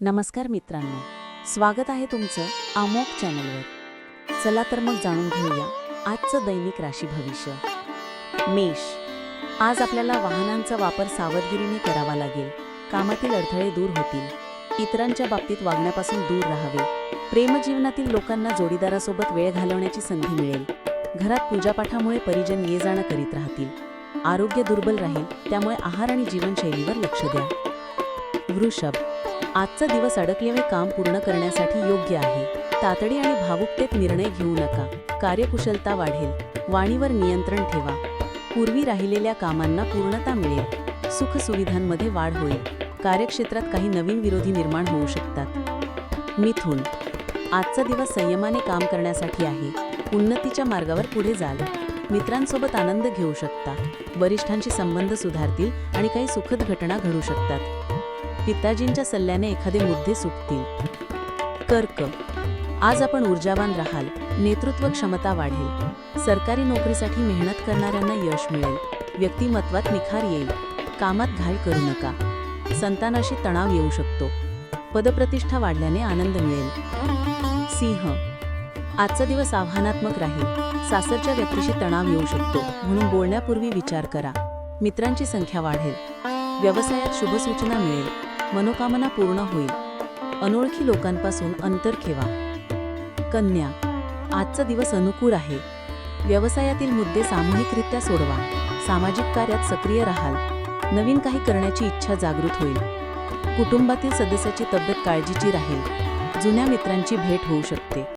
नमस्कार मित्रांनो, स्वागत आहे तुमचं अमोक चॅनलवर। चला तर मग जाणून घेऊया आजचं दैनिक राशी भविष्य। मेष, आज आपल्याला वाहनांचा वापर सावधगिरीने करावा लागेल। कामातील अडथळे दूर होतील, इतरांच्या बाबतीत वागण्यापासून दूर राहावे। प्रेमजीवनातील लोकांना जोडीदारासोबत वेळ घालवण्याची संधी मिळेल। घरात पूजापाठामुळे परिजन ये जाणं करीत राहतील। आरोग्य दुर्बल राहील, त्यामुळे आहार आणि जीवनशैलीवर लक्ष द्या। वृषभ, आजचा दिवस अडकलेले काम पूर्ण करण्यासाठी योग्य आहे। तातडी आणि भावुकतेत निर्णय घेऊ नका, कार्यकुशलता वाढेल। वाणीवर नियंत्रण ठेवा, पूर्वी राहिलेल्या कामांना पूर्णता मिळेल। सुखसुविधांमध्ये वाढ होईल, कार्यक्षेत्रात काही नवीन विरोधी निर्माण होऊ शकतात। मिथुन, आजचा दिवस संयमाने काम करण्यासाठी आहे। उन्नतीच्या मार्गावर पुढे जाल, मित्रांसोबत आनंद घेऊ शकता। वरिष्ठांशी संबंध सुधारतील आणि काही सुखद घटना घडू शकतात। पिताजींच्या सल्ल्याने एखादे मुद्दे सुटतील। कर्क, आज आपण ऊर्जावान राहाल, नेतृत्व क्षमता वाढेल। सरकारी नोकरीसाठी मेहनत करणाऱ्यांना यश मिळेल। व्यक्तिमत्वात निखार येईल, कामात घाई करू नका। संतानाशी तणाव येऊ शकतो, पदप्रतिष्ठा वाढल्याने आनंद मिळेल। सिंह, आजचा दिवस आव्हानात्मक राहील। सासरच्या व्यक्तीशी तणाव येऊ शकतो, म्हणून बोलण्यापूर्वी विचार करा। मित्रांची संख्या वाढेल, व्यवसायात शुभसूचना मिळेल। मनोकामना पूर्ण होईल, अनोळखी लोकांपासून अंतर ठेवा। कन्या, आजचा दिवस अनुकूल आहे। व्यवसायातील मुद्दे सामूहिकरित्या सोडवा। सामाजिक कार्यात सक्रिय राहाल, नवीन काही करण्याची इच्छा जागृत होईल। कुटुंबातील सदस्याची तब्येत काळजीची राहील, जुन्या मित्रांची भेट होऊ शकते।